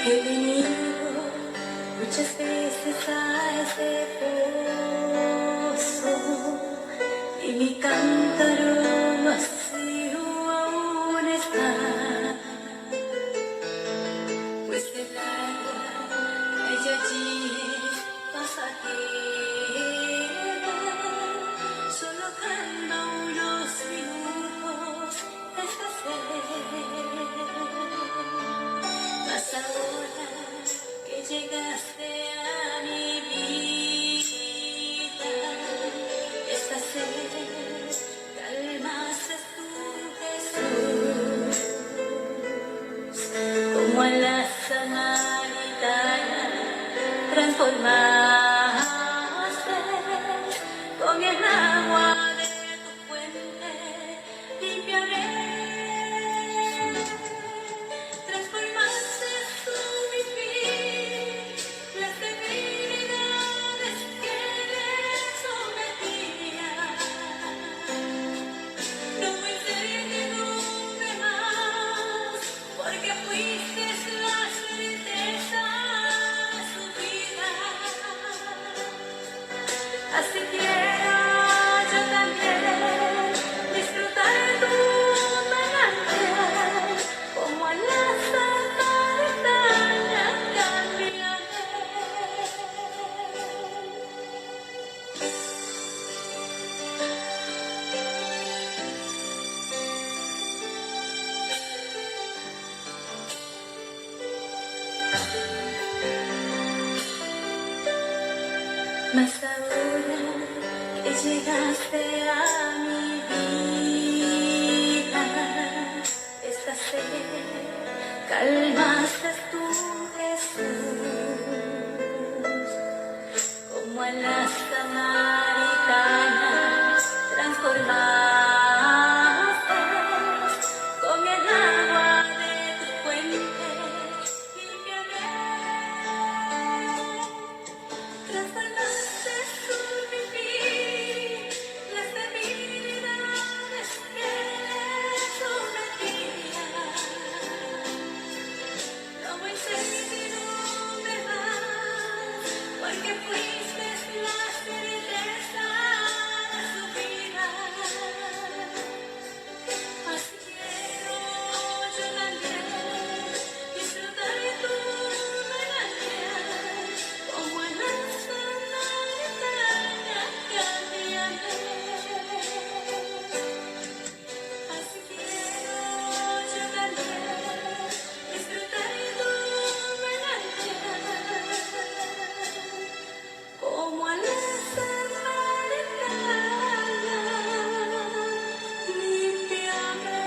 He venido muchas veces a ese pozo y mi cántaro vacío aún está, pues el agua ella allí es pasajera, solo calma unos minutos esta sed. Mas ahora que llegaste a mi vida, esta sed calmaste tú, Jesús, como a la samaritana transformaste con el agua de tu fuente, limpiaré. Así quiero yo también disfrutar de tu manantial, como a la samaritana cambiaré. Mas ahora que llegaste a mi vida, esta sed calmaste tú, Jesús, como a la samaritana transformaste con el agua de tu fuente, limpiaré. Transformaste tú mi vida, las debilidades que sometía. No voy a servirme más, porque fuiste la certeza de su vida. Así quiero yo también disfrutar de tu manantial, como en la samaritana cambiaré. Así quiero yo también disfrutar de tu manantial, como a la samaritana limpiaré.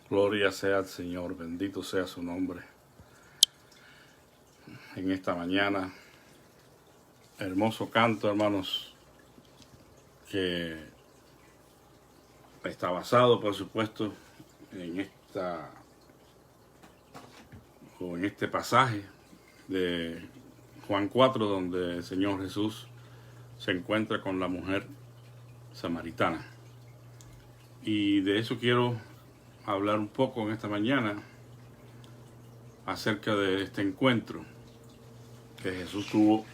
Gloria sea al Señor, bendito sea su nombre. En esta mañana, hermoso canto, hermanos, que está basado, por supuesto, en este pasaje de Juan 4, donde el Señor Jesús se encuentra con la mujer samaritana. Y de eso quiero hablar un poco en esta mañana, acerca de este encuentro que Jesús tuvo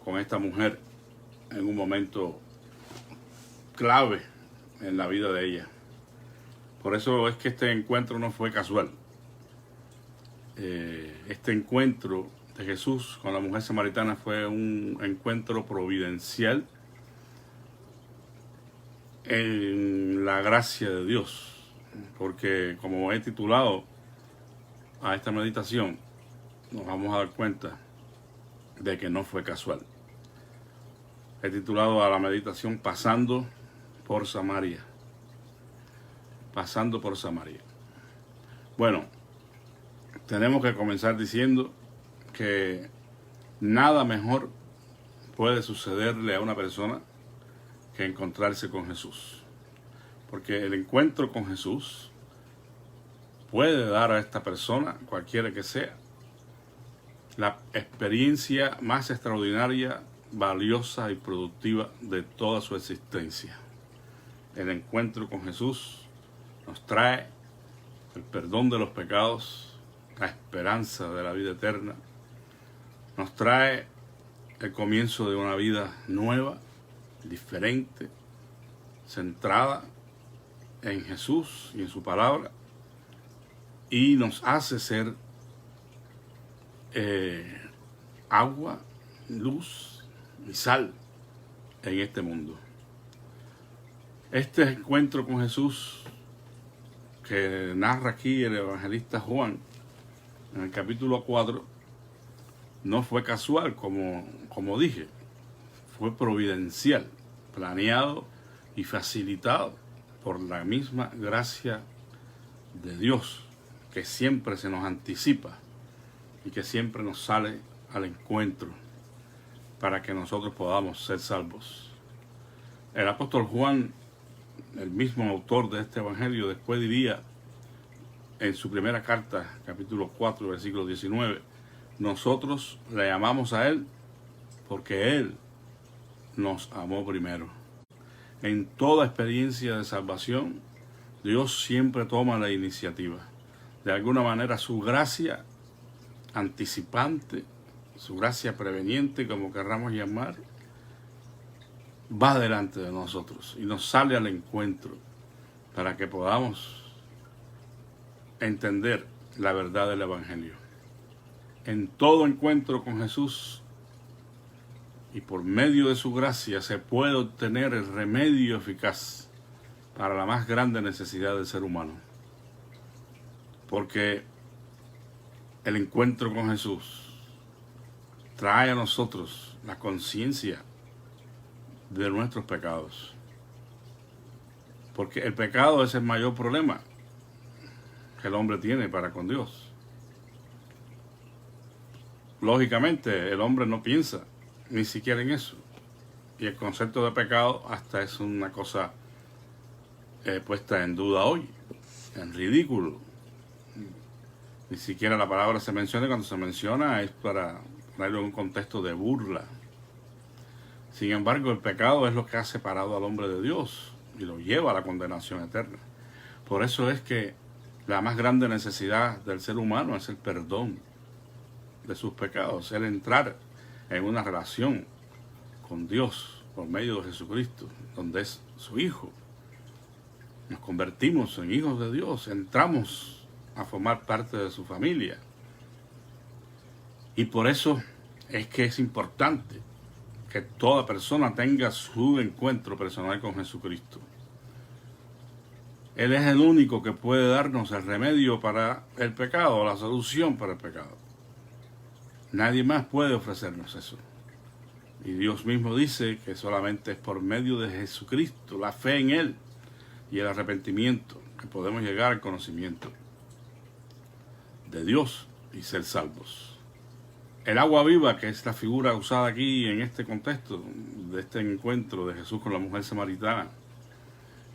con esta mujer en un momento clave en la vida de ella. Por eso es que este encuentro no fue casual. Este encuentro de Jesús con la mujer samaritana fue un encuentro providencial en la gracia de Dios. Porque, como he titulado a esta meditación, nos vamos a dar cuenta de que no fue casual. He titulado a la meditación Pasando por Samaria. Pasando por Samaria. Bueno, tenemos que comenzar diciendo que nada mejor puede sucederle a una persona que encontrarse con Jesús. porque el encuentro con Jesús puede dar a esta persona, cualquiera que sea, la experiencia más extraordinaria, valiosa y productiva de toda su existencia. El encuentro con Jesús nos trae el perdón de los pecados, la esperanza de la vida eterna, nos trae el comienzo de una vida nueva, diferente, centrada en Jesús y en su palabra, y nos hace ser agua, luz y sal en este mundo. Este encuentro con Jesús que narra aquí el evangelista Juan en el capítulo 4 no fue casual, como dije, fue providencial, planeado y facilitado por la misma gracia de Dios, que siempre se nos anticipa y que siempre nos sale al encuentro para que nosotros podamos ser salvos. El apóstol Juan, el mismo autor de este evangelio, después diría en su primera carta, capítulo 4, versículo 19, nosotros le amamos a Él porque Él nos amó primero. En toda experiencia de salvación, Dios siempre toma la iniciativa. De alguna manera su gracia anticipante, su gracia preveniente, como querramos llamar, va delante de nosotros y nos sale al encuentro para que podamos entender la verdad del Evangelio. En todo encuentro con Jesús y por medio de su gracia se puede obtener el remedio eficaz para la más grande necesidad del ser humano. Porque el encuentro con Jesús trae a nosotros la conciencia de nuestros pecados. Porque el pecado es el mayor problema que el hombre tiene para con Dios. Lógicamente, el hombre no piensa ni siquiera en eso. Y el concepto de pecado hasta es una cosa puesta en duda hoy, en ridículo. Ni siquiera la palabra se menciona, y cuando se menciona es para ponerlo en un contexto de burla. Sin embargo, el pecado es lo que ha separado al hombre de Dios y lo lleva a la condenación eterna. Por eso es que la más grande necesidad del ser humano es el perdón de sus pecados, el entrar en una relación con Dios por medio de Jesucristo, donde es su Hijo. Nos convertimos en hijos de Dios, entramos a formar parte de su familia. Y por eso es que es importante que toda persona tenga su encuentro personal con Jesucristo. Él es el único que puede darnos el remedio para el pecado, la solución para el pecado. Nadie más puede ofrecernos eso. Y Dios mismo dice que solamente es por medio de Jesucristo, la fe en Él y el arrepentimiento, que podemos llegar al conocimiento de Dios y ser salvos. El agua viva, que es la figura usada aquí en este contexto de este encuentro de Jesús con la mujer samaritana,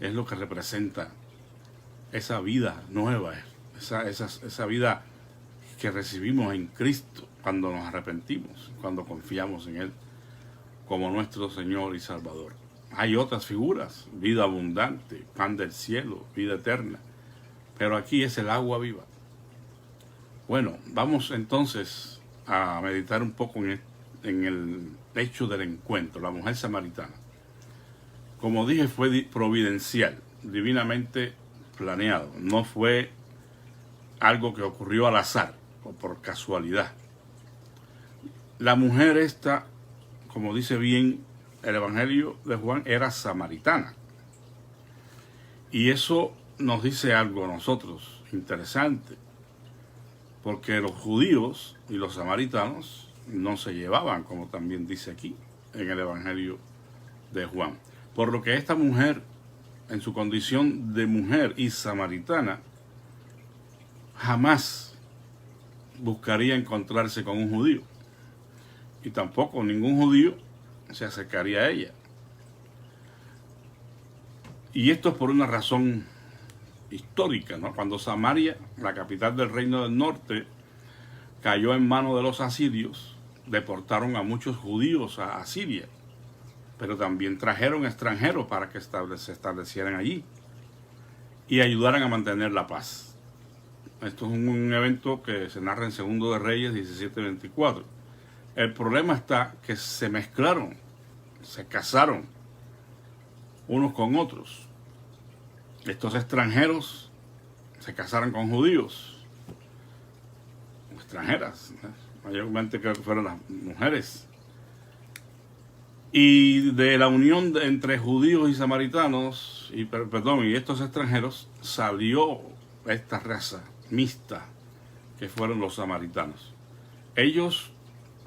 es lo que representa esa vida nueva, esa vida que recibimos en Cristo cuando nos arrepentimos, cuando confiamos en Él como nuestro Señor y Salvador. Hay otras figuras, vida abundante, pan del cielo, vida eterna, pero aquí es el agua viva. Bueno, vamos entonces a meditar un poco en el hecho del encuentro, la mujer samaritana. Como dije, fue providencial, divinamente planeado, no fue algo que ocurrió al azar o por casualidad. La mujer esta, como dice bien el Evangelio de Juan, era samaritana. Y eso nos dice algo a nosotros interesante, porque los judíos y los samaritanos no se llevaban, como también dice aquí en el Evangelio de Juan. Por lo que esta mujer, en su condición de mujer y samaritana, jamás buscaría encontrarse con un judío. Y tampoco ningún judío se acercaría a ella. Y esto es por una razón histórica, ¿no? Cuando Samaria, la capital del reino del norte, cayó en manos de los asirios, deportaron a muchos judíos a Siria, pero también trajeron extranjeros para que se establecieran allí y ayudaran a mantener la paz. Esto es un evento que se narra en Segundo de Reyes 17:24. El problema está que se mezclaron, se casaron unos con otros. Estos extranjeros se casaron con judíos, extranjeras, ¿no? Mayormente creo que fueron las mujeres. Y de la unión entre judíos y samaritanos, y estos extranjeros, salió esta raza mixta que fueron los samaritanos. Ellos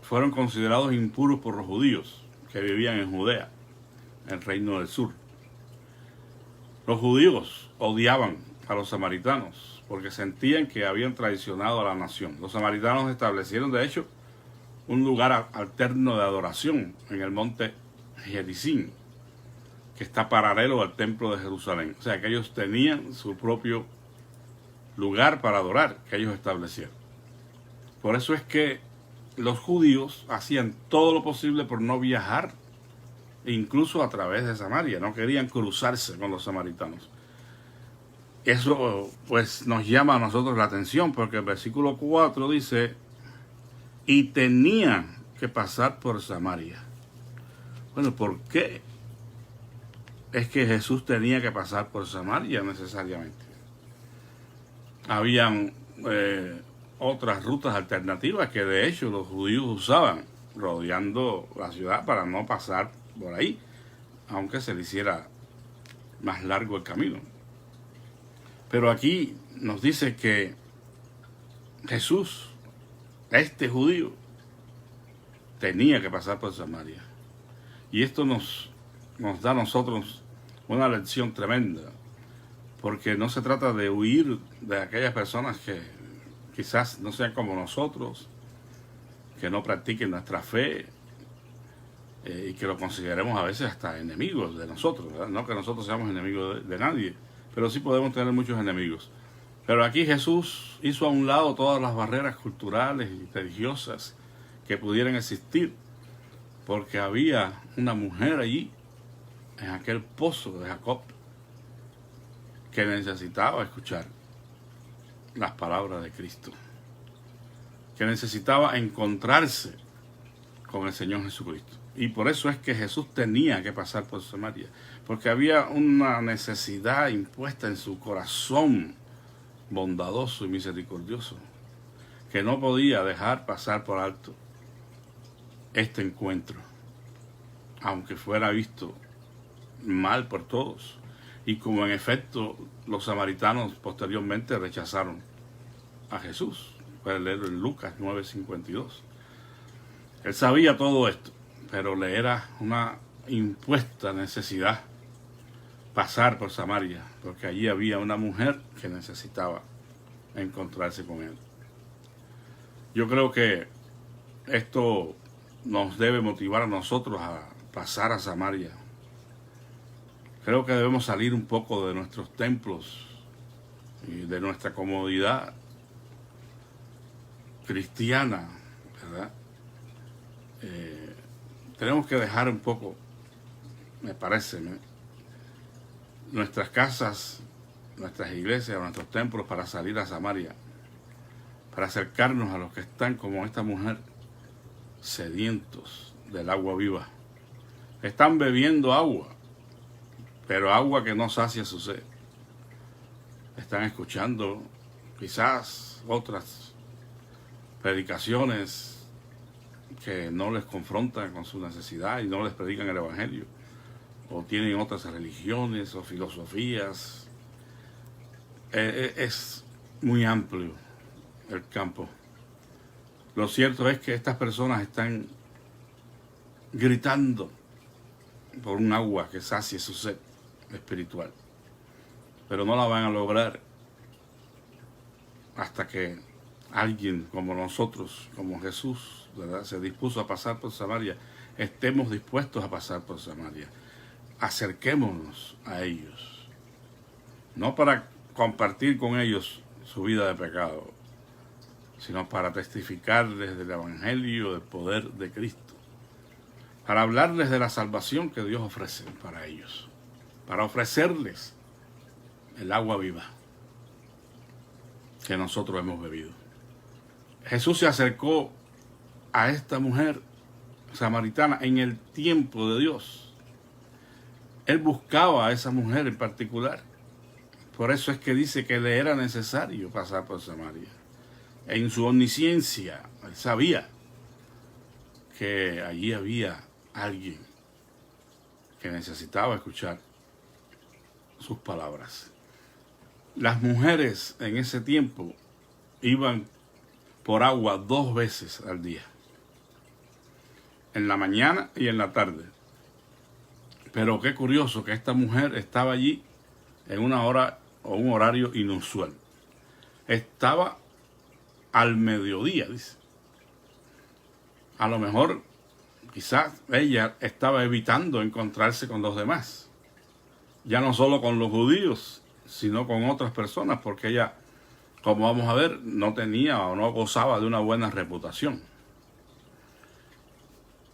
fueron considerados impuros por los judíos que vivían en Judea, el reino del sur. Los judíos odiaban a los samaritanos porque sentían que habían traicionado a la nación. Los samaritanos establecieron, de hecho, un lugar alterno de adoración en el monte Gerizim, que está paralelo al templo de Jerusalén. O sea, que ellos tenían su propio lugar para adorar que ellos establecieron. Por eso es que los judíos hacían todo lo posible por no viajar, incluso a través de Samaria. No querían cruzarse con los samaritanos. Eso pues nos llama a nosotros la atención, porque el versículo 4 dice: y tenían que pasar por Samaria. Bueno, ¿por qué es que Jesús tenía que pasar por Samaria necesariamente? Habían otras rutas alternativas que de hecho los judíos usaban rodeando la ciudad para no pasar por ahí, aunque se le hiciera más largo el camino. Pero aquí nos dice que Jesús, este judío, tenía que pasar por Samaria. Y esto nos da a nosotros una lección tremenda, porque no se trata de huir de aquellas personas que quizás no sean como nosotros, que no practiquen nuestra fe, y que lo consideremos a veces hasta enemigos de nosotros, ¿verdad? No que nosotros seamos enemigos de nadie, pero sí podemos tener muchos enemigos. Pero aquí Jesús hizo a un lado todas las barreras culturales y religiosas que pudieran existir, porque había una mujer allí, en aquel pozo de Jacob, que necesitaba escuchar las palabras de Cristo, que necesitaba encontrarse con el Señor Jesucristo. Y por eso es que Jesús tenía que pasar por Samaria, porque había una necesidad impuesta en su corazón bondadoso y misericordioso, que no podía dejar pasar por alto este encuentro, aunque fuera visto mal por todos. Y como en efecto los samaritanos posteriormente rechazaron a Jesús. Pueden leerlo en Lucas 9:52. Él sabía todo esto, pero le era una impuesta necesidad pasar por Samaria, porque allí había una mujer que necesitaba encontrarse con él. Yo creo que esto nos debe motivar a nosotros a pasar a Samaria. Creo que debemos salir un poco de nuestros templos y de nuestra comodidad cristiana, ¿verdad? Tenemos que dejar un poco, me parece, nuestras casas, nuestras iglesias, nuestros templos, para salir a Samaria, para acercarnos a los que están como esta mujer, sedientos del agua viva. Están bebiendo agua, pero agua que no sacia su sed. Están escuchando quizás otras predicaciones que no les confrontan con su necesidad y no les predican el evangelio, o tienen otras religiones o filosofías. Es muy amplio el campo. Lo cierto es que estas personas están gritando por un agua que sacie su sed espiritual, pero no la van a lograr hasta que alguien como nosotros, como Jesús, ¿verdad?, se dispuso a pasar por Samaria, estemos dispuestos a pasar por Samaria. acerquémonos a ellos, no para compartir con ellos su vida de pecado, sino para testificarles del Evangelio, del poder de Cristo, para hablarles de la salvación que Dios ofrece para ellos, para ofrecerles el agua viva que nosotros hemos bebido. Jesús se acercó a esta mujer samaritana en el tiempo de Dios. Él buscaba a esa mujer en particular. Por eso es que dice que le era necesario pasar por Samaria. En su omnisciencia, él sabía que allí había alguien que necesitaba escuchar sus palabras. Las mujeres en ese tiempo iban por agua 2 veces al día, en la mañana y en la tarde. Pero qué curioso que esta mujer estaba allí en una hora o un horario inusual. Estaba al mediodía, dice. A lo mejor, quizás ella estaba evitando encontrarse con los demás. Ya no solo con los judíos, sino con otras personas, porque ella, como vamos a ver, no tenía o no gozaba de una buena reputación.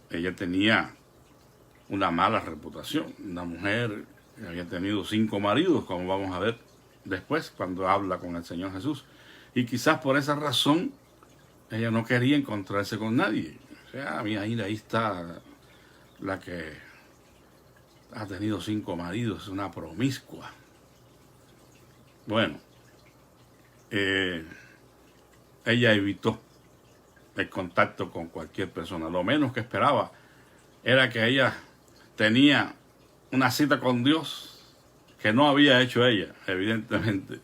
Ella tenía una mala reputación, una mujer que había tenido 5 maridos, como vamos a ver después cuando habla con el Señor Jesús. Y quizás por esa razón ella no quería encontrarse con nadie. O sea, mira, ahí está la que ha tenido 5 maridos, una promiscua. Bueno, ella evitó el contacto con cualquier persona. Lo menos que esperaba era que ella tenía una cita con Dios que no había hecho ella, evidentemente.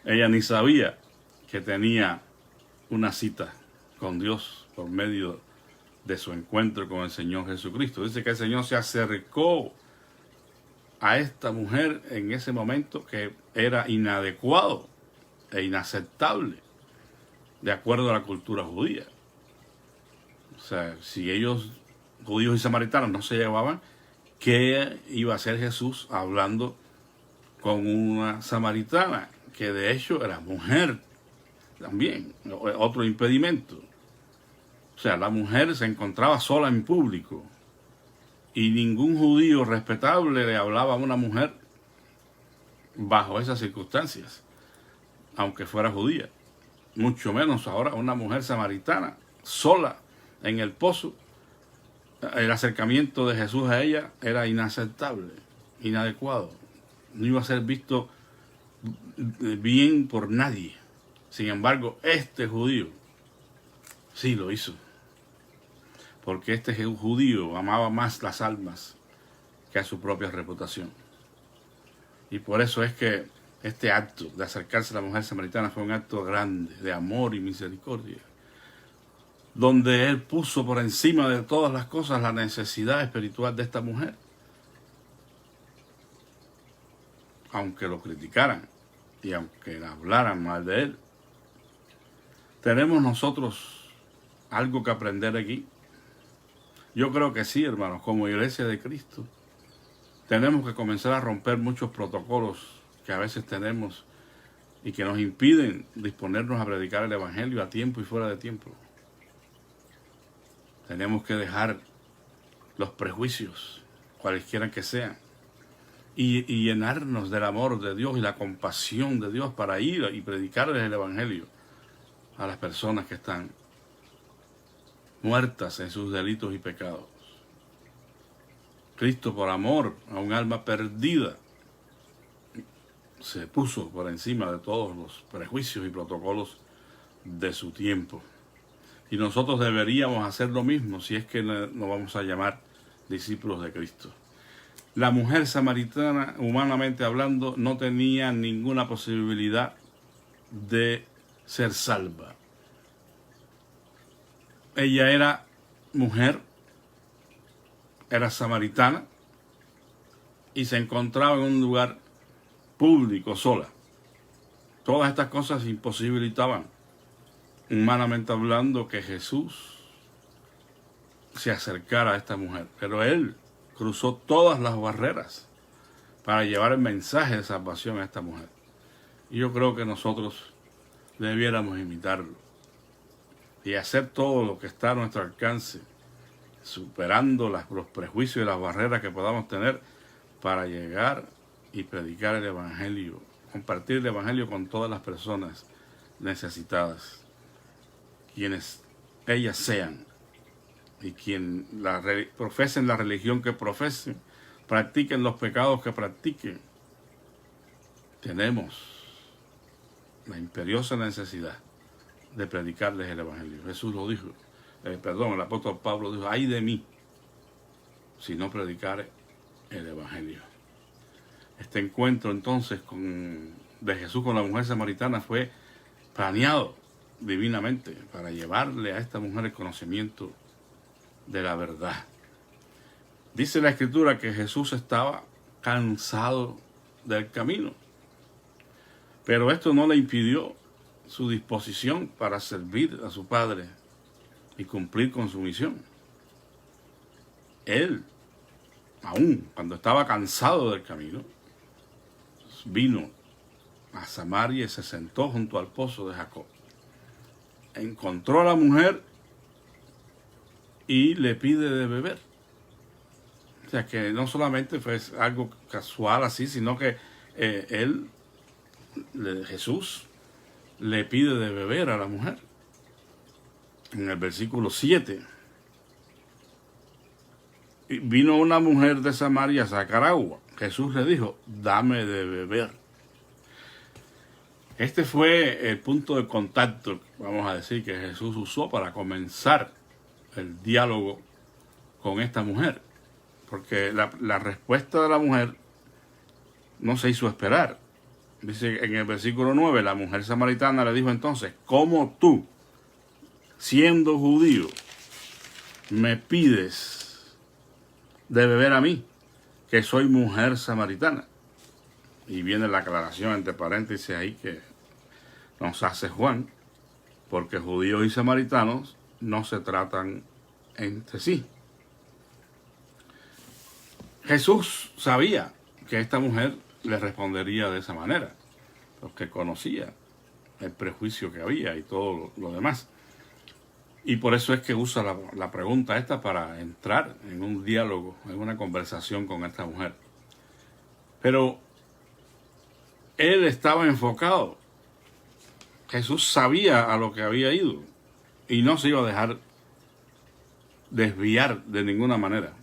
Ella ni sabía que tenía una cita con Dios por medio de su encuentro con el Señor Jesucristo. Dice que el Señor se acercó a esta mujer en ese momento que era inadecuado e inaceptable de acuerdo a la cultura judía. O sea, si ellos, judíos y samaritanos, no se llevaban, ¿qué iba a hacer Jesús hablando con una samaritana que de hecho era mujer también? Otro impedimento. O sea, la mujer se encontraba sola en público y ningún judío respetable le hablaba a una mujer bajo esas circunstancias, aunque fuera judía. Mucho menos ahora una mujer samaritana sola en el pozo. El acercamiento de Jesús a ella era inaceptable, inadecuado. No iba a ser visto bien por nadie. Sin embargo, este judío sí lo hizo. Porque este judío amaba más las almas que a su propia reputación. Y por eso es que este acto de acercarse a la mujer samaritana fue un acto grande de amor y misericordia, donde él puso por encima de todas las cosas la necesidad espiritual de esta mujer. Aunque lo criticaran y aunque hablaran mal de él, ¿tenemos nosotros algo que aprender aquí? Yo creo que sí, hermanos, como Iglesia de Cristo. Tenemos que comenzar a romper muchos protocolos que a veces tenemos y que nos impiden disponernos a predicar el Evangelio a tiempo y fuera de tiempo. Tenemos que dejar los prejuicios, cualesquiera que sean, y llenarnos del amor de Dios y la compasión de Dios para ir y predicarles el Evangelio a las personas que están muertas en sus delitos y pecados. Cristo, por amor a un alma perdida, se puso por encima de todos los prejuicios y protocolos de su tiempo. Y nosotros deberíamos hacer lo mismo si es que nos vamos a llamar discípulos de Cristo. La mujer samaritana, humanamente hablando, no tenía ninguna posibilidad de ser salva. Ella era mujer, era samaritana y se encontraba en un lugar público sola. Todas estas cosas imposibilitaban, humanamente hablando, que Jesús se acercara a esta mujer. Pero él cruzó todas las barreras para llevar el mensaje de salvación a esta mujer. Y yo creo que nosotros debiéramos imitarlo y hacer todo lo que está a nuestro alcance, superando los prejuicios y las barreras que podamos tener para llegar y predicar el Evangelio, compartir el Evangelio con todas las personas necesitadas, quienes ellas sean, y quien profesen la religión que profesen, practiquen los pecados que practiquen. Tenemos la imperiosa necesidad de predicarles el Evangelio. Jesús lo dijo, el apóstol Pablo dijo, ay de mí si no predicare el Evangelio. Este encuentro entonces de Jesús con la mujer samaritana fue planeado divinamente para llevarle a esta mujer el conocimiento de la verdad. Dice la Escritura que Jesús estaba cansado del camino, pero esto no le impidió su disposición para servir a su Padre y cumplir con su misión. Él, aún cuando estaba cansado del camino, vino a Samaria y se sentó junto al pozo de Jacob. Encontró a la mujer y le pide de beber. O sea que no solamente fue algo casual así, sino que Jesús le pide de beber a la mujer. En el versículo 7, vino una mujer de Samaria a sacar agua. Jesús le dijo, dame de beber. Este fue el punto de contacto, vamos a decir, que Jesús usó para comenzar el diálogo con esta mujer. Porque la respuesta de la mujer no se hizo esperar. Dice en el versículo 9, la mujer samaritana le dijo entonces, ¿cómo tú, siendo judío, me pides de beber a mí, que soy mujer samaritana? Y viene la aclaración entre paréntesis ahí que nos hace Juan, porque judíos y samaritanos no se tratan entre sí. Jesús sabía que esta mujer le respondería de esa manera, porque conocía el prejuicio que había y todo lo demás. Y por eso es que usa la pregunta esta para entrar en un diálogo, en una conversación con esta mujer. Pero él estaba enfocado. Jesús sabía a lo que había ido y no se iba a dejar desviar de ninguna manera.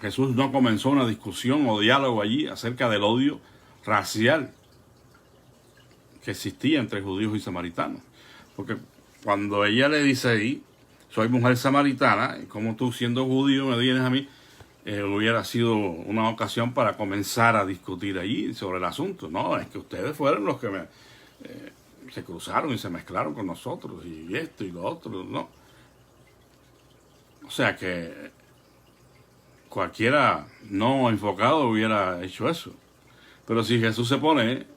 Jesús no comenzó una discusión o diálogo allí acerca del odio racial que existía entre judíos y samaritanos. Porque cuando ella le dice ahí, soy mujer samaritana, y como tú siendo judío me vienes a mí, hubiera sido una ocasión para comenzar a discutir allí sobre el asunto. No, es que ustedes fueron los que se cruzaron y se mezclaron con nosotros, y esto y lo otro, ¿no? O sea que cualquiera no enfocado hubiera hecho eso. Pero si Jesús se pone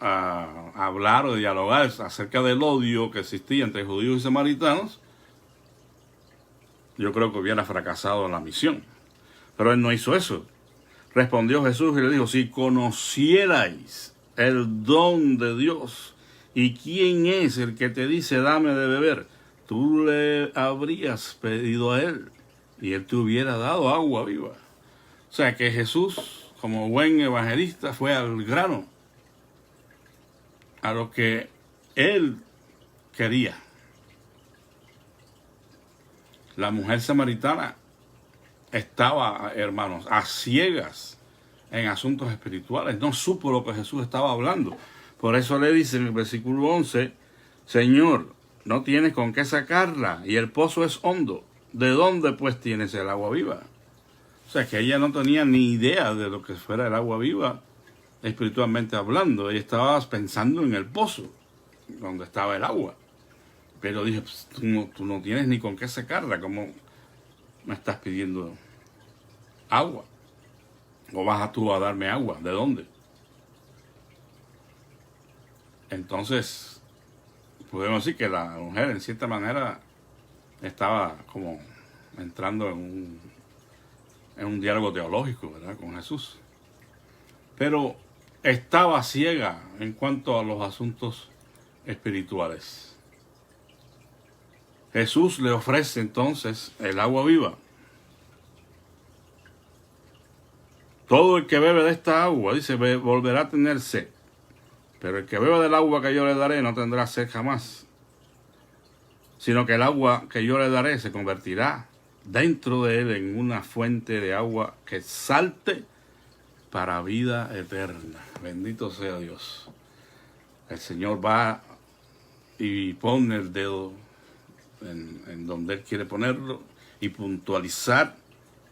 a hablar o dialogar acerca del odio que existía entre judíos y samaritanos, yo creo que hubiera fracasado en la misión. Pero él no hizo eso. Respondió Jesús y le dijo, si conocierais el don de Dios y quién es el que te dice dame de beber, tú le habrías pedido a él y él te hubiera dado agua viva. O sea que Jesús, como buen evangelista, fue al grano, a lo que él quería. La mujer samaritana estaba, hermanos, a ciegas en asuntos espirituales. No supo lo que Jesús estaba hablando. Por eso le dice en el versículo 11, Señor, no tienes con qué sacarla y el pozo es hondo. ¿De dónde pues tienes el agua viva? O sea que ella no tenía ni idea de lo que fuera el agua viva espiritualmente hablando. Ella estaba pensando en el pozo donde estaba el agua. Pero dije, pues, tú no tienes ni con qué sacarla. ¿Cómo me estás pidiendo agua? ¿O vas tú a darme agua? ¿De dónde? Entonces, podemos decir que la mujer en cierta manera estaba como entrando en en un diálogo teológico, ¿verdad?, con Jesús. Pero estaba ciega en cuanto a los asuntos espirituales. Jesús le ofrece entonces el agua viva. Todo el que bebe de esta agua, dice, volverá a tener sed. Pero el que beba del agua que yo le daré no tendrá sed jamás, sino que el agua que yo le daré se convertirá dentro de él en una fuente de agua que salte para vida eterna. Bendito sea Dios. El Señor va y pone el dedo en donde Él quiere ponerlo y puntualizar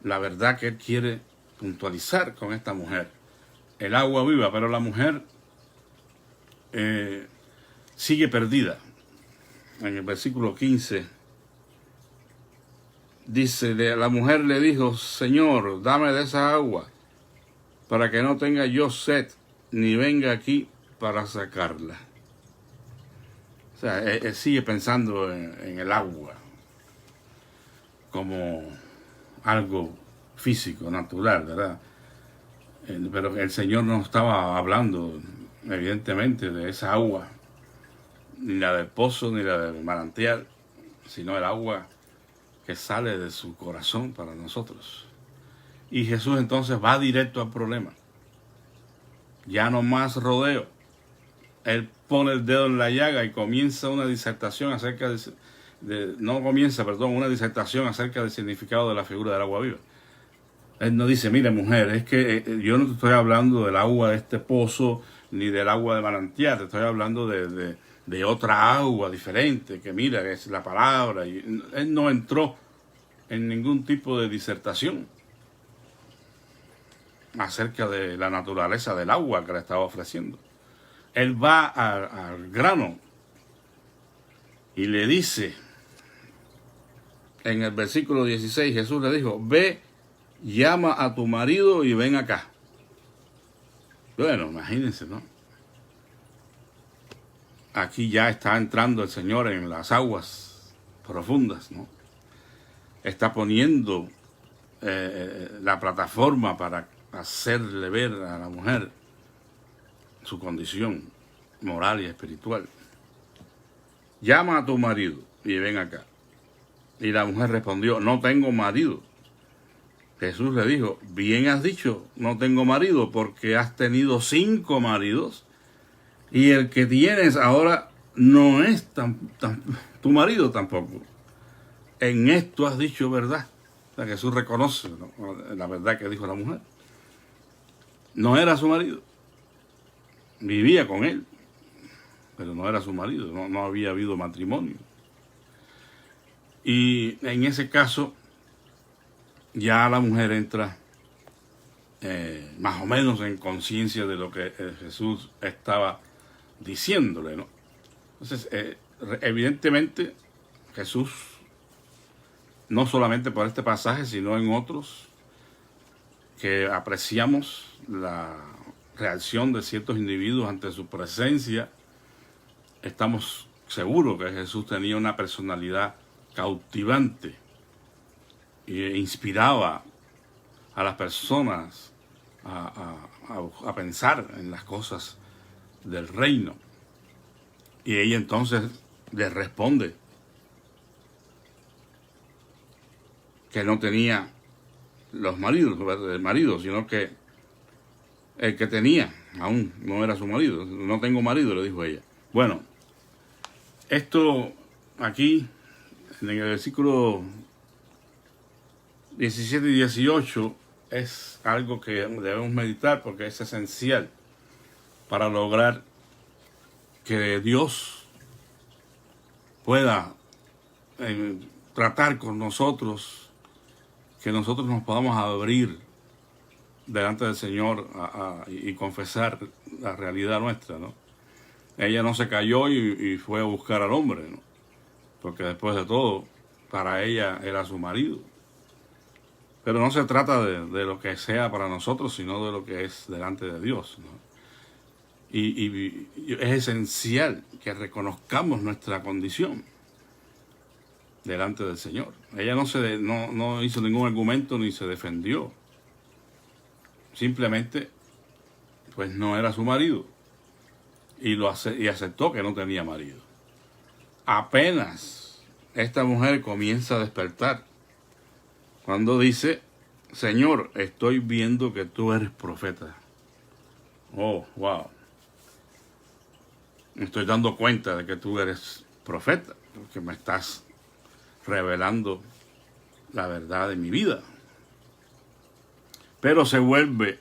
la verdad que Él quiere puntualizar con esta mujer. El agua viva, pero la mujer sigue perdida. En el versículo 15 dice, la mujer le dijo, Señor, dame de esa agua, para que no tenga yo sed, ni venga aquí para sacarla. O sea, él sigue pensando en el agua como algo físico, natural, ¿verdad? Pero el Señor no estaba hablando, evidentemente, de esa agua, ni la del pozo, ni la del manantial, sino el agua que sale de su corazón para nosotros. Y Jesús entonces va directo al problema. Ya no más rodeo. Él pone el dedo en la llaga y comienza una disertación acerca una disertación acerca del significado de la figura del agua viva. Él no dice, mire mujer, es que yo no te estoy hablando del agua de este pozo, ni del agua de manantial, te estoy hablando de otra agua diferente, que mira, que es la palabra. Y él no entró en ningún tipo de disertación acerca de la naturaleza del agua que le estaba ofreciendo. Él va al grano y le dice, en el versículo 16, Jesús le dijo, ve, llama a tu marido y ven acá. Bueno, imagínense, ¿no? Aquí ya está entrando el Señor en las aguas profundas, ¿no? Está poniendo la plataforma para hacerle ver a la mujer su condición moral y espiritual. Llama a tu marido y ven acá. Y la mujer respondió, no tengo marido. Jesús le dijo, bien has dicho, no tengo marido, porque has tenido 5 maridos y el que tienes ahora no es tu marido tampoco. En esto has dicho verdad. O sea, Jesús reconoce, ¿no?, la verdad que dijo la mujer. No era su marido. Vivía con él, pero no era su marido, no había habido matrimonio. Y en ese caso, ya la mujer entra más o menos en conciencia de lo que Jesús estaba diciéndole, ¿no? Entonces, evidentemente, Jesús, no solamente por este pasaje, sino en otros, que apreciamos la reacción de ciertos individuos ante su presencia, estamos seguros que Jesús tenía una personalidad cautivante e inspiraba a las personas a pensar en las cosas del reino. Y ella entonces le responde que no tenía el marido, sino que el que tenía aún no era su marido. No tengo marido, le dijo ella. Bueno, esto aquí en el versículo 17 y 18 es algo que debemos meditar porque es esencial para lograr que Dios pueda tratar con nosotros, que nosotros nos podamos abrir delante del Señor y confesar la realidad nuestra, ¿no? Ella no se cayó y fue a buscar al hombre, ¿no? Porque después de todo, para ella era su marido. Pero no se trata de lo que sea para nosotros, sino de lo que es delante de Dios, ¿no? Y es esencial que reconozcamos nuestra condición. delante del Señor. Ella no hizo ningún argumento ni se defendió. Simplemente, pues no era su marido. Y aceptó que no tenía marido. Apenas esta mujer comienza a despertar, cuando dice: Señor, estoy viendo que tú eres profeta. Oh, wow. Me estoy dando cuenta de que tú eres profeta, porque me estás revelando la verdad de mi vida. Pero se vuelve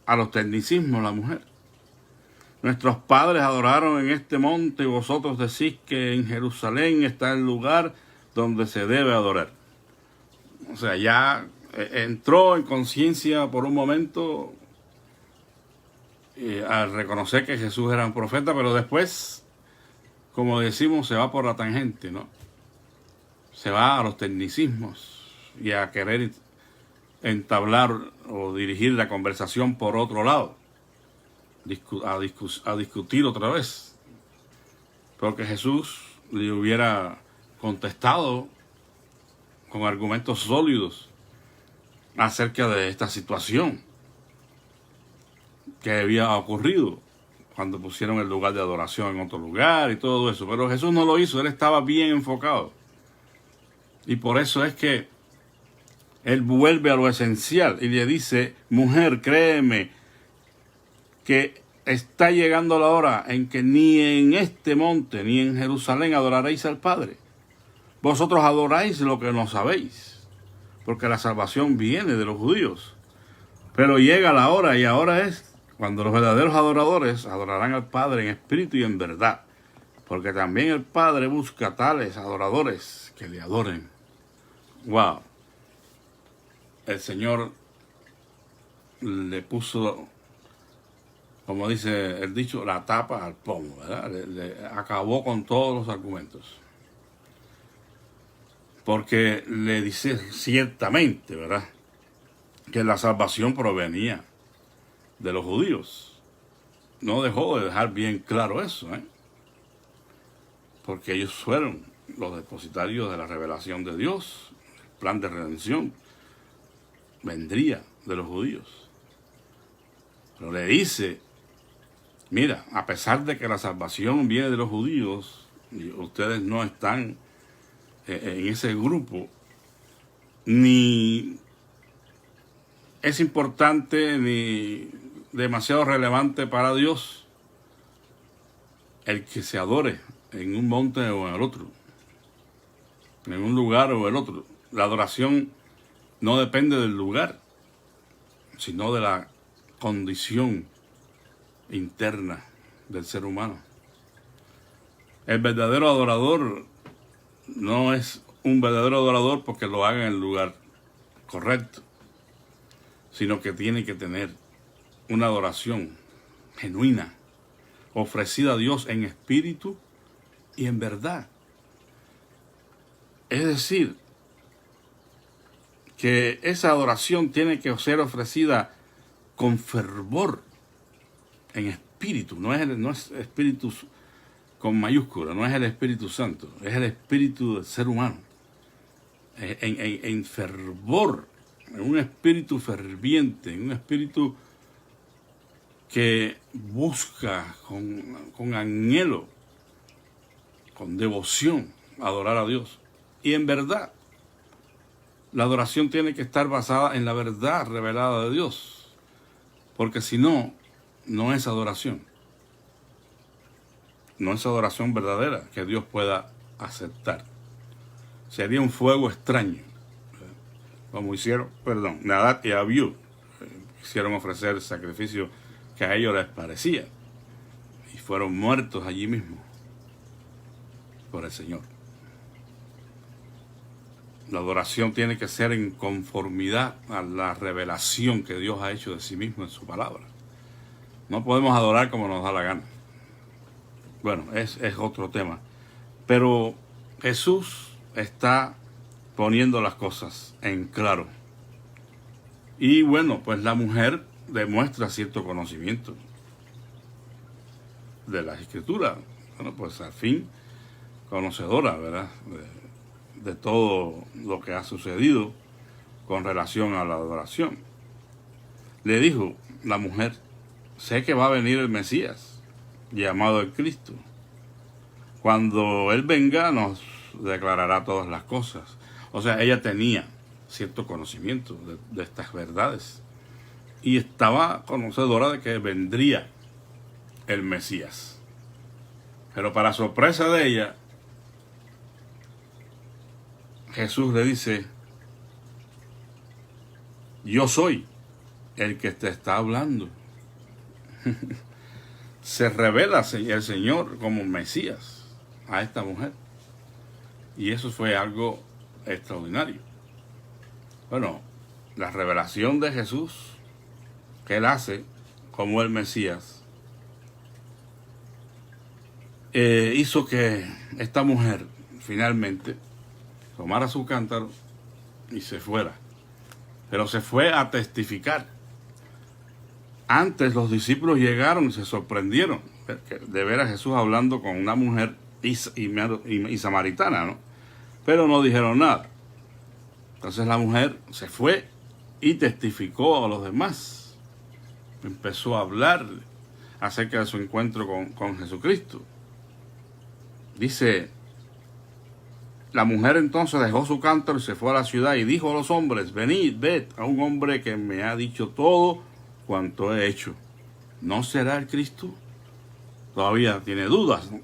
a los tecnicismos la mujer. Nuestros padres adoraron en este monte y vosotros decís que en Jerusalén está el lugar donde se debe adorar. O sea, ya entró en conciencia por un momento al reconocer que Jesús era un profeta, pero después, como decimos, se va por la tangente, ¿no? Se va a los tecnicismos y a querer entablar o dirigir la conversación por otro lado, a discutir otra vez, porque Jesús le hubiera contestado con argumentos sólidos acerca de esta situación que había ocurrido cuando pusieron el lugar de adoración en otro lugar y todo eso. Pero Jesús no lo hizo, él estaba bien enfocado. Y por eso es que él vuelve a lo esencial y le dice: mujer, créeme que está llegando la hora en que ni en este monte ni en Jerusalén adoraréis al Padre. Vosotros adoráis lo que no sabéis, porque la salvación viene de los judíos. Pero llega la hora, y ahora es cuando los verdaderos adoradores adorarán al Padre en espíritu y en verdad, porque también el Padre busca tales adoradores que le adoren. Wow. El Señor le puso, como dice el dicho, la tapa al pomo, ¿verdad? Le acabó con todos los argumentos. Porque le dice ciertamente, ¿verdad?, que la salvación provenía de los judíos. No dejó de dejar bien claro eso, porque ellos fueron los depositarios de la revelación de Dios. El plan de redención vendría de los judíos. Pero le dice: mira, a pesar de que la salvación viene de los judíos, y ustedes no están en ese grupo, ni es importante ni demasiado relevante para Dios el que se adore en un monte o en el otro, en un lugar o el otro. La adoración no depende del lugar, sino de la condición interna del ser humano. El verdadero adorador no es un verdadero adorador porque lo haga en el lugar correcto, sino que tiene que tener una adoración genuina, ofrecida a Dios en espíritu y en verdad. Es decir, que esa adoración tiene que ser ofrecida con fervor, en espíritu. No es espíritu con mayúscula, no es el Espíritu Santo, es el espíritu del ser humano. En fervor, en un espíritu ferviente, en un espíritu que busca con anhelo, con devoción, adorar a Dios. Y en verdad, la adoración tiene que estar basada en la verdad revelada de Dios, porque si no, no es adoración. No es adoración verdadera que Dios pueda aceptar. Sería un fuego extraño, como hicieron, Nadab y Abiú, quisieron ofrecer el sacrificio que a ellos les parecía, y fueron muertos allí mismo por el Señor. La adoración tiene que ser en conformidad a la revelación que Dios ha hecho de sí mismo en su palabra. No podemos adorar como nos da la gana. Bueno, es otro tema. Pero Jesús está poniendo las cosas en claro. Y bueno, pues la mujer demuestra cierto conocimiento de las Escrituras. Bueno, pues al fin conocedora, ¿verdad?, de todo lo que ha sucedido con relación a la adoración. Le dijo la mujer: sé que va a venir el Mesías, llamado el Cristo. Cuando Él venga nos declarará todas las cosas. O sea, ella tenía cierto conocimiento de estas verdades y estaba conocedora de que vendría el Mesías. Pero para sorpresa de ella, Jesús le dice: yo soy el que te está hablando. Se revela el Señor como Mesías a esta mujer. Y eso fue algo extraordinario. Bueno, la revelación de Jesús que Él hace como el Mesías hizo que esta mujer finalmente tomara su cántaro y se fuera. Pero se fue a testificar. Antes los discípulos llegaron y se sorprendieron de ver a Jesús hablando con una mujer y samaritana, ¿no? Pero no dijeron nada. Entonces la mujer se fue y testificó a los demás. Empezó a hablar acerca de su encuentro con Jesucristo. Dice: la mujer entonces dejó su cántaro y se fue a la ciudad y dijo a los hombres: venid, ved a un hombre que me ha dicho todo cuanto he hecho. ¿No será el Cristo? Todavía tiene dudas, ¿no?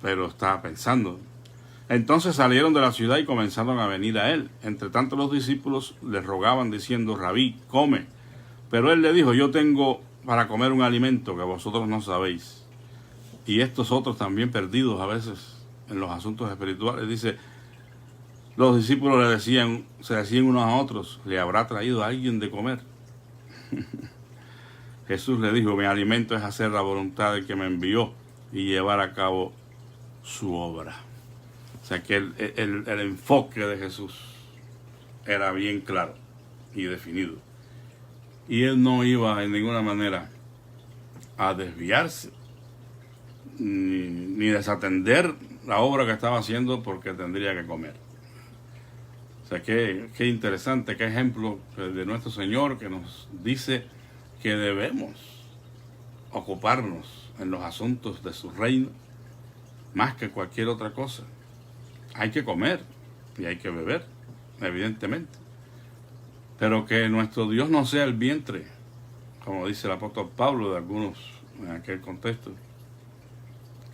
Pero está pensando. Entonces salieron de la ciudad y comenzaron a venir a él. Entre tanto los discípulos le rogaban diciendo: Rabí, come. Pero él le dijo: yo tengo para comer un alimento que vosotros no sabéis. Y estos otros también perdidos a veces en los asuntos espirituales. Dice, los discípulos se decían unos a otros: ¿le habrá traído a alguien de comer? Jesús le dijo: mi alimento es hacer la voluntad del que me envió y llevar a cabo su obra. O sea que el enfoque de Jesús era bien claro y definido. Y Él no iba en ninguna manera a desviarse ni desatender la obra que estaba haciendo porque tendría que comer. O sea, qué interesante, qué ejemplo de nuestro Señor, que nos dice que debemos ocuparnos en los asuntos de su reino más que cualquier otra cosa. Hay que comer y hay que beber, evidentemente, pero que nuestro Dios no sea el vientre, como dice el apóstol Pablo de algunos en aquel contexto,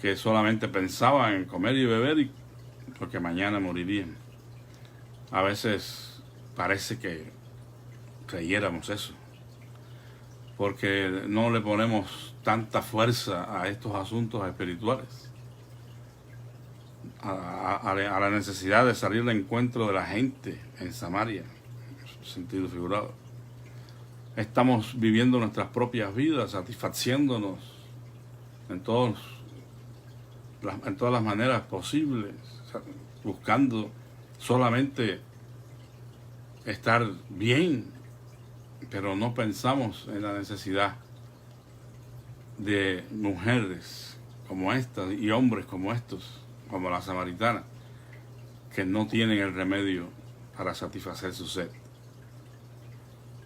que solamente pensaban en comer y beber porque mañana morirían. A veces parece que creyéramos eso, porque no le ponemos tanta fuerza a estos asuntos espirituales, a la necesidad de salir al encuentro de la gente en Samaria, en sentido figurado. Estamos viviendo nuestras propias vidas, satisfaciéndonos en todas las maneras posibles, buscando solamente estar bien, pero no pensamos en la necesidad de mujeres como estas y hombres como estos, como la samaritana, que no tienen el remedio para satisfacer su sed,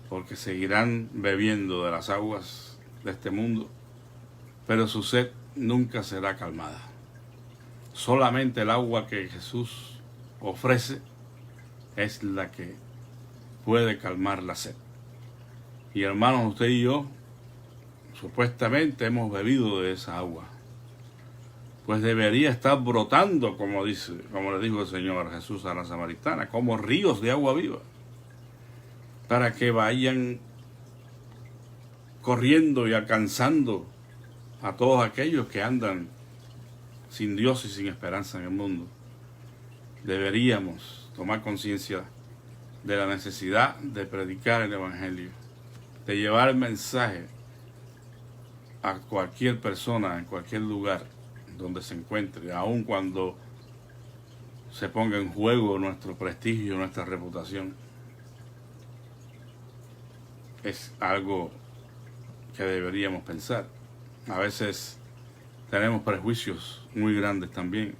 porque seguirán bebiendo de las aguas de este mundo, pero su sed nunca será calmada. Solamente el agua que Jesús ofrece es la que puede calmar la sed. Y hermanos, usted y yo supuestamente hemos bebido de esa agua, pues debería estar brotando, como le dijo el Señor Jesús a la samaritana, como ríos de agua viva, para que vayan corriendo y alcanzando a todos aquellos que andan sin Dios y sin esperanza en el mundo. Deberíamos tomar conciencia de la necesidad de predicar el Evangelio, de llevar el mensaje a cualquier persona, en cualquier lugar donde se encuentre, aun cuando se ponga en juego nuestro prestigio, nuestra reputación. Es algo que deberíamos pensar. A veces tenemos prejuicios muy grandes también,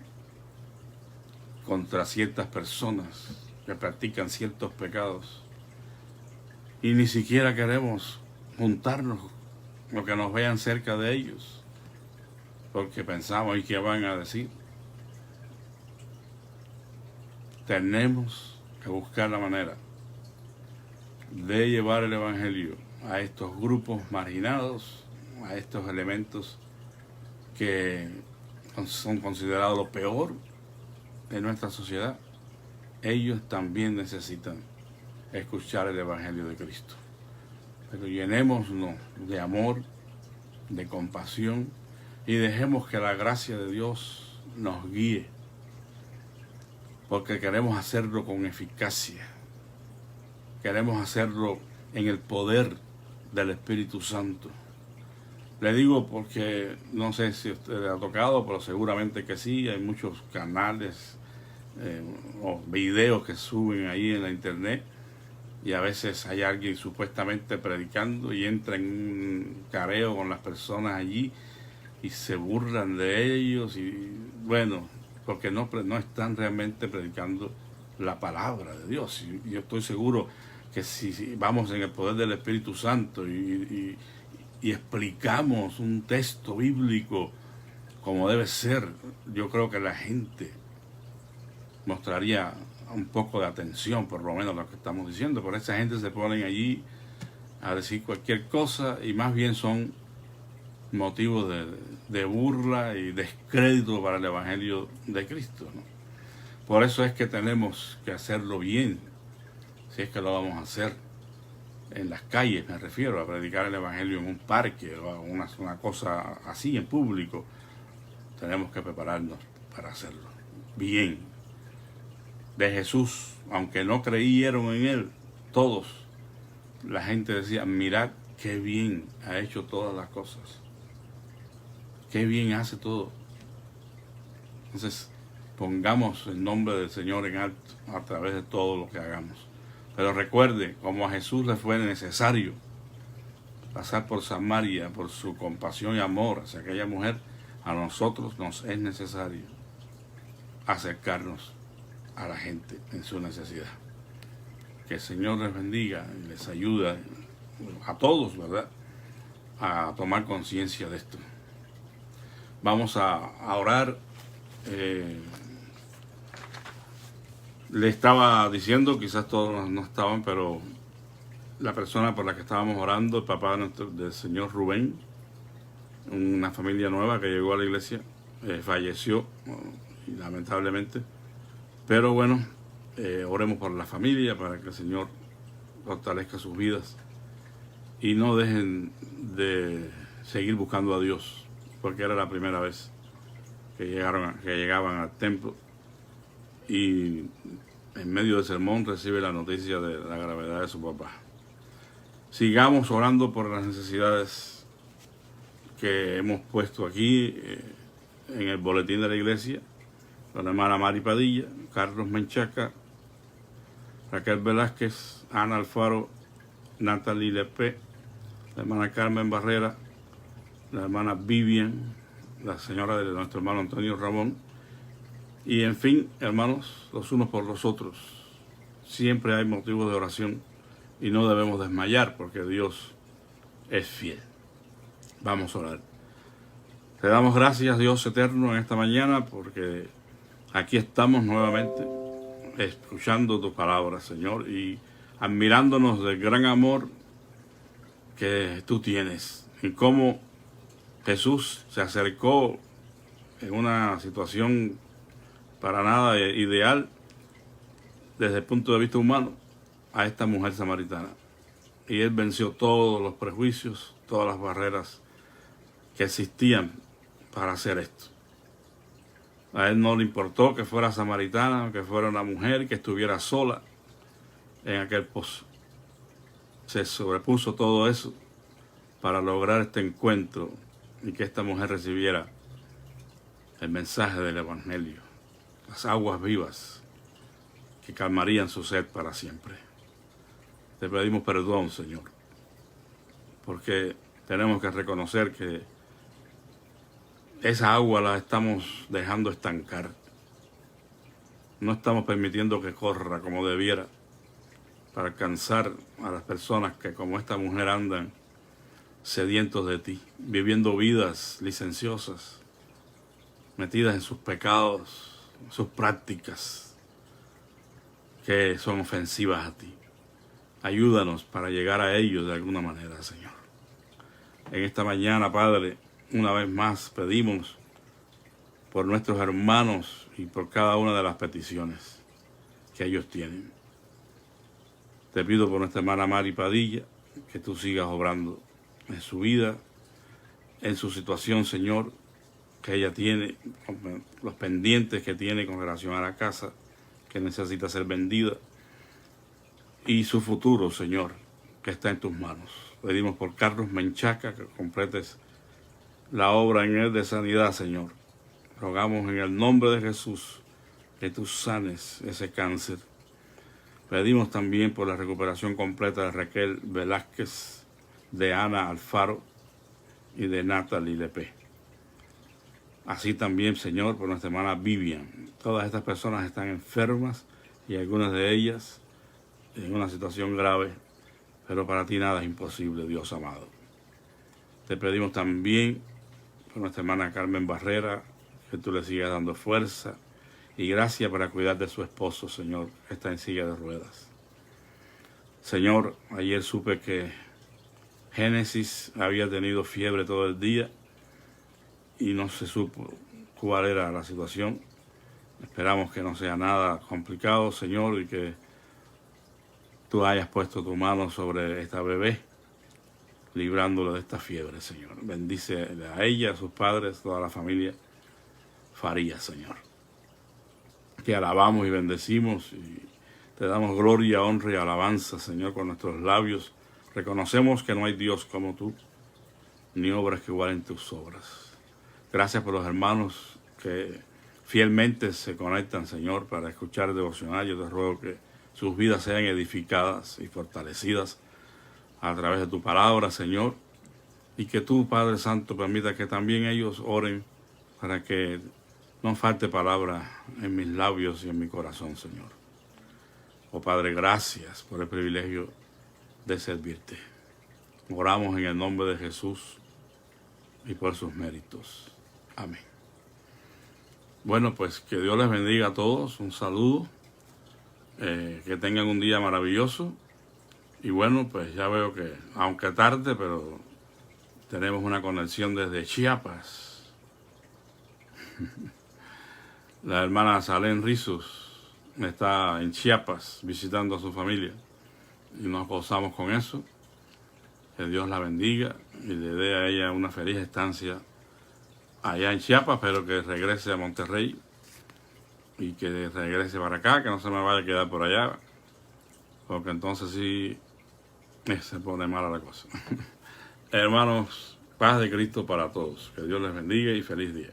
contra ciertas personas que practican ciertos pecados y ni siquiera queremos juntarnos o que nos vean cerca de ellos porque pensamos y qué van a decir. Tenemos que buscar la manera de llevar el evangelio a estos grupos marginados, a estos elementos que son considerados lo peor de nuestra sociedad. Ellos también necesitan escuchar el evangelio de Cristo. Pero llenémonos de amor, de compasión y dejemos que la gracia de Dios nos guíe, porque queremos hacerlo con eficacia. Queremos hacerlo en el poder del Espíritu Santo. Le digo porque no sé si usted le ha tocado, pero seguramente que sí. Hay muchos canales o videos que suben ahí en la internet y a veces hay alguien supuestamente predicando y entra en un careo con las personas allí y se burlan de ellos y bueno, porque no están realmente predicando la palabra de Dios. Y yo estoy seguro que si vamos en el poder del Espíritu Santo y explicamos un texto bíblico como debe ser, yo creo que la gente mostraría un poco de atención, por lo menos lo que estamos diciendo. Pero esa gente se ponen allí a decir cualquier cosa y más bien son motivos de burla y descrédito para el Evangelio de Cristo, ¿no? Por eso es que tenemos que hacerlo bien, si es que lo vamos a hacer en las calles, me refiero a predicar el Evangelio en un parque o una cosa así en público. Tenemos que prepararnos para hacerlo bien. De Jesús, aunque no creyeron en Él, todos, la gente decía, mirad qué bien ha hecho todas las cosas. Qué bien hace todo. Entonces, pongamos el nombre del Señor en alto a través de todo lo que hagamos. Pero recuerde, como a Jesús le fue necesario pasar por Samaria, por su compasión y amor hacia aquella mujer, a nosotros nos es necesario acercarnos a la gente en su necesidad. Que el Señor les bendiga y les ayude a todos, ¿verdad?, a tomar conciencia de esto. Vamos a orar. Le estaba diciendo, quizás todos no estaban, pero la persona por la que estábamos orando, el papá del señor Rubén, una familia nueva que llegó a la iglesia, falleció lamentablemente. Pero bueno, oremos por la familia para que el Señor fortalezca sus vidas y no dejen de seguir buscando a Dios, porque era la primera vez que llegaban al templo y en medio del sermón recibe la noticia de la gravedad de su papá. Sigamos orando por las necesidades que hemos puesto aquí en el boletín de la iglesia. La hermana Mari Padilla, Carlos Menchaca, Raquel Velázquez, Ana Alfaro, Natalie Lepe, la hermana Carmen Barrera, la hermana Vivian, la señora de nuestro hermano Antonio Ramón, y en fin, hermanos, los unos por los otros. Siempre hay motivos de oración y no debemos desmayar porque Dios es fiel. Vamos a orar. Te damos gracias, Dios eterno, en esta mañana porque aquí estamos nuevamente escuchando tu palabra, Señor, y admirándonos del gran amor que tú tienes y cómo Jesús se acercó en una situación para nada ideal desde el punto de vista humano a esta mujer samaritana. Y Él venció todos los prejuicios, todas las barreras que existían para hacer esto. A Él no le importó que fuera samaritana, que fuera una mujer, que estuviera sola en aquel pozo. Se sobrepuso todo eso para lograr este encuentro y que esta mujer recibiera el mensaje del Evangelio, las aguas vivas que calmarían su sed para siempre. Te pedimos perdón, Señor, porque tenemos que reconocer que esa agua la estamos dejando estancar no estamos permitiendo que corra como debiera para alcanzar a las personas que como esta mujer andan sedientos de ti, viviendo vidas licenciosas, metidas en sus pecados, sus prácticas que son ofensivas a ti. Ayúdanos para llegar a ellos de alguna manera, Señor. En esta mañana, Padre, una vez más pedimos por nuestros hermanos y por cada una de las peticiones que ellos tienen. Te pido por nuestra hermana Mari Padilla, que tú sigas obrando en su vida, en su situación, Señor, que ella tiene, los pendientes que tiene con relación a la casa, que necesita ser vendida, y su futuro, Señor, que está en tus manos. Pedimos por Carlos Menchaca, que completes la obra en él de sanidad, Señor. Rogamos en el nombre de Jesús que tú sanes ese cáncer. Pedimos también por la recuperación completa de Raquel Velázquez, de Ana Alfaro y de Natalie Lepe. Así también, Señor, por nuestra hermana Vivian. Todas estas personas están enfermas y algunas de ellas en una situación grave, pero para ti nada es imposible, Dios amado. Te pedimos también por nuestra hermana Carmen Barrera, que tú le sigas dando fuerza y gracia para cuidar de su esposo, Señor, que está en silla de ruedas. Señor, ayer supe que Génesis había tenido fiebre todo el día y no se supo cuál era la situación. Esperamos que no sea nada complicado, Señor, y que tú hayas puesto tu mano sobre esta bebé, librándolo de esta fiebre, Señor. Bendice a ella, a sus padres, toda la familia Farías, Señor. Que alabamos y bendecimos y te damos gloria, honra y alabanza, Señor, con nuestros labios. Reconocemos que no hay Dios como tú, ni obras que igualen tus obras. Gracias por los hermanos que fielmente se conectan, Señor, para escuchar el devocional. Yo te ruego que sus vidas sean edificadas y fortalecidas a través de tu palabra, Señor, y que tú, Padre Santo, permita que también ellos oren para que no falte palabra en mis labios y en mi corazón, Señor. Oh Padre, gracias por el privilegio de servirte. Oramos en el nombre de Jesús y por sus méritos. Amén. Bueno, pues que Dios les bendiga a todos. Un saludo. Que tengan un día maravilloso. Y bueno, pues ya veo que, aunque tarde, pero tenemos una conexión desde Chiapas. La hermana Salén Rizos está en Chiapas visitando a su familia. Y nos gozamos con eso. Que Dios la bendiga y le dé a ella una feliz estancia allá en Chiapas, pero que regrese a Monterrey y que regrese para acá, que no se me vaya a quedar por allá, porque entonces sí se pone mala la cosa. Hermanos, paz de Cristo para todos. Que Dios les bendiga y feliz día.